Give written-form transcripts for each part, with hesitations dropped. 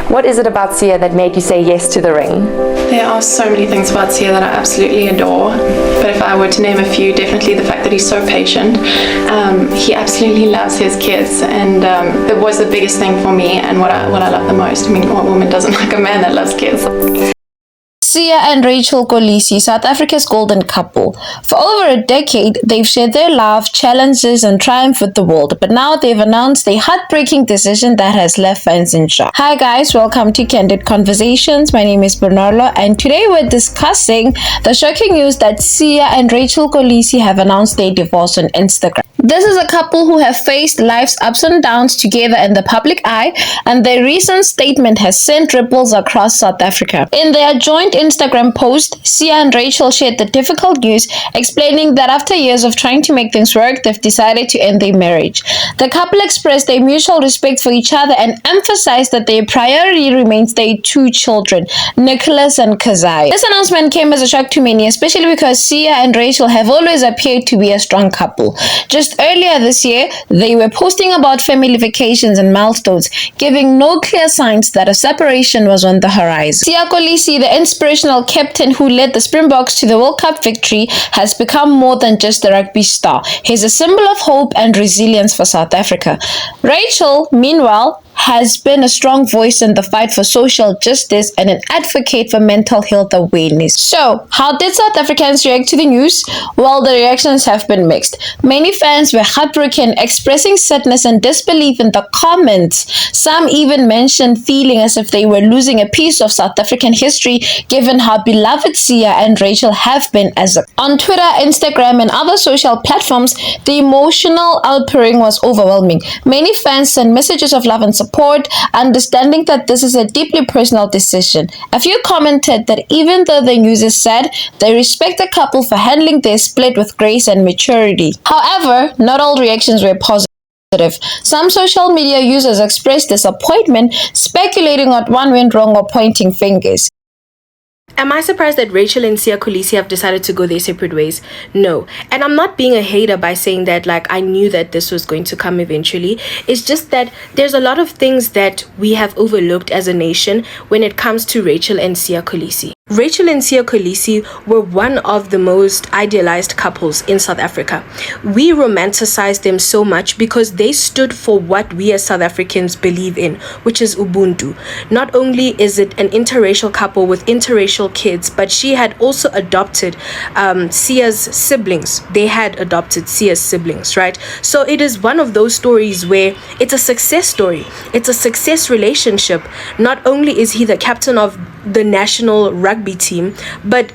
What is it about Sia that made you say yes to the ring? There are so many things about Sia that I absolutely adore, but if I were to name a few, definitely the fact that he's so patient. He absolutely loves his kids, and it was the biggest thing for me and what I love the most. I mean, what woman doesn't like a man that loves kids? Sia and Rachel Kolisi, South Africa's golden couple. For over a decade, they've shared their love, challenges, and triumph with the world. But now they've announced a heartbreaking decision that has left fans in shock. Hi guys, welcome to Candid Conversations. My name is Bernardo, and today we're discussing the shocking news that Sia and Rachel Kolisi have announced their divorce on Instagram. This is a couple who have faced life's ups and downs together in the public eye, and their recent statement has sent ripples across South Africa. In their joint Instagram post, Sia and Rachel shared the difficult news, explaining that after years of trying to make things work, they've decided to end their marriage. The couple expressed their mutual respect for each other and emphasized that their priority remains their two children, Nicholas and Kazai. This announcement came as a shock to many, especially because Sia and Rachel have always appeared to be a strong couple. Just earlier this year, they were posting about family vacations and milestones, giving no clear signs that a separation was on the horizon. Sia Kolisi, the inspirational captain who led the Springboks to the World Cup victory, has become more than just a rugby star. He's a symbol of hope and resilience for South Africa. Rachel, meanwhile, has been a strong voice in the fight for social justice and an advocate for mental health awareness. So, how did South Africans react to the news? Well, the reactions have been mixed. Many fans were heartbroken, expressing sadness and disbelief in the comments. Some even mentioned feeling as if they were losing a piece of South African history, given how beloved Sia and Rachel have been as a. On Twitter, Instagram, and other social platforms, the emotional outpouring was overwhelming. Many fans sent messages of love and support, understanding that this is a deeply personal decision. A few commented that even though the news is sad, they respect the couple for handling their split with grace and maturity. However, not all reactions were positive. Some social media users expressed disappointment, speculating on what went wrong or pointing fingers. Am I surprised that Rachel and Sia Kolisi have decided to go their separate ways? No. And I'm not being a hater by saying that I knew that this was going to come eventually. It's just that there's a lot of things that we have overlooked as a nation when it comes to Rachel and Sia Kolisi. Rachel and Sia Kolisi were one of the most idealized couples in South Africa. We romanticized them so much because they stood for what we as South Africans believe in, which is Ubuntu. Not only is it an interracial couple with interracial kids, but she had also adopted Sia's siblings. They had adopted Sia's siblings, right? So it is one of those stories where it's a success story. It's a success relationship. Not only is he the captain of the national rugby team, but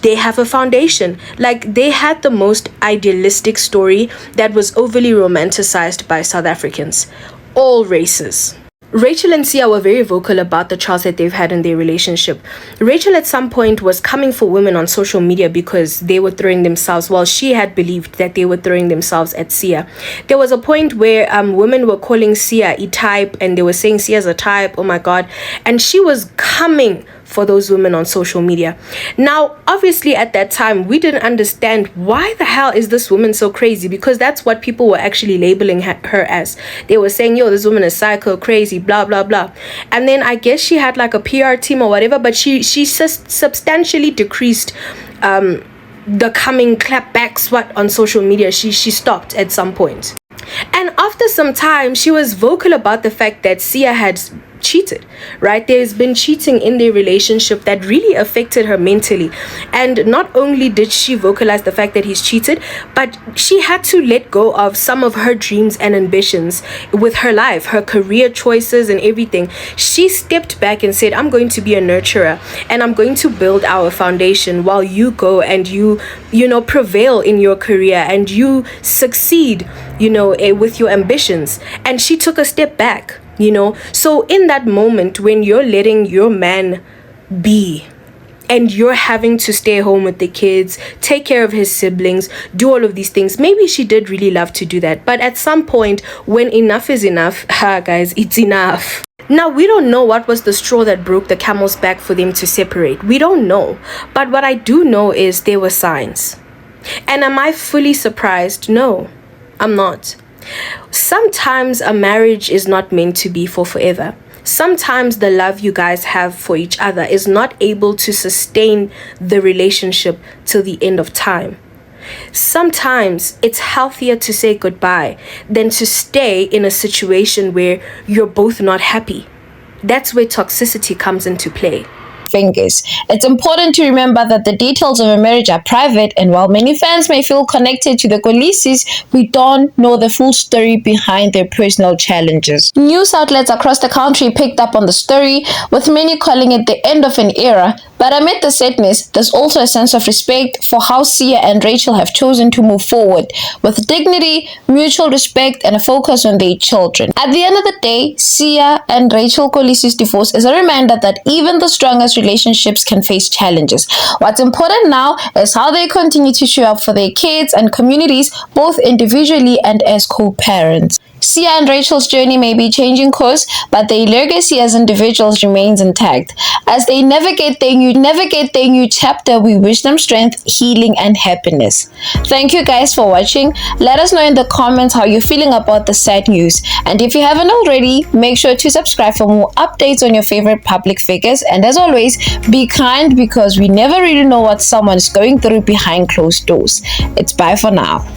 they have a foundation. They had the most idealistic story that was overly romanticized by South Africans, all races. Rachel and Sia were very vocal about the trials that they've had in their relationship. Rachel at some point was coming for women on social media because they were throwing themselves, well, she had believed that they were throwing themselves at Sia. There was a point where women were calling Sia a type, and they were saying Sia's a type, oh my god, and she was coming for those women on social media. Now, obviously at that time, we didn't understand why the hell is this woman so crazy, because that's what people were actually labeling her as. They were saying, yo, this woman is psycho, crazy, blah, blah, blah. And then I guess she had a PR team or whatever, but she substantially decreased the coming clapbacks on social media. She stopped at some point. And after some time, she was vocal about the fact that Sia had cheated, right? There's been cheating in their relationship that really affected her mentally. And not only did she vocalize the fact that he's cheated, but she had to let go of some of her dreams and ambitions with her life, her career choices and everything. She stepped back and said, I'm going to be a nurturer and I'm going to build our foundation while you go and you prevail in your career and you succeed, with your ambitions. And she took a step back. So in that moment when you're letting your man be and you're having to stay home with the kids, take care of his siblings, do all of these things, maybe she did really love to do that. But at some point when enough is enough, guys, it's enough. Now, we don't know what was the straw that broke the camel's back for them to separate. We don't know. But what I do know is there were signs. And am I fully surprised? No, I'm not. Sometimes a marriage is not meant to be for forever. sometimes the love you guys have for each other is not able to sustain the relationship till the end of time. Sometimes it's healthier to say goodbye than to stay in a situation where you're both not happy. That's where toxicity comes into play. Fingers. It's important to remember that the details of a marriage are private, and while many fans may feel connected to the Kolisis, we don't know the full story behind their personal challenges. News outlets across the country picked up on the story, with many calling it the end of an era. But amid the sadness, there's also a sense of respect for how Sia and Rachel have chosen to move forward, with dignity, mutual respect, and a focus on their children. At the end of the day, Sia and Rachel Kolisi's divorce is a reminder that even the strongest relationships can face challenges. What's important now is how they continue to show up for their kids and communities, both individually and as co-parents. Sia and Rachel's journey may be changing course, but their legacy as individuals remains intact. As they navigate their new chapter, we wish them strength, healing, and happiness. Thank you guys for watching. Let us know in the comments how you're feeling about the sad news. And if you haven't already, make sure to subscribe for more updates on your favorite public figures. And as always, be kind, because we never really know what someone is going through behind closed doors. It's bye for now.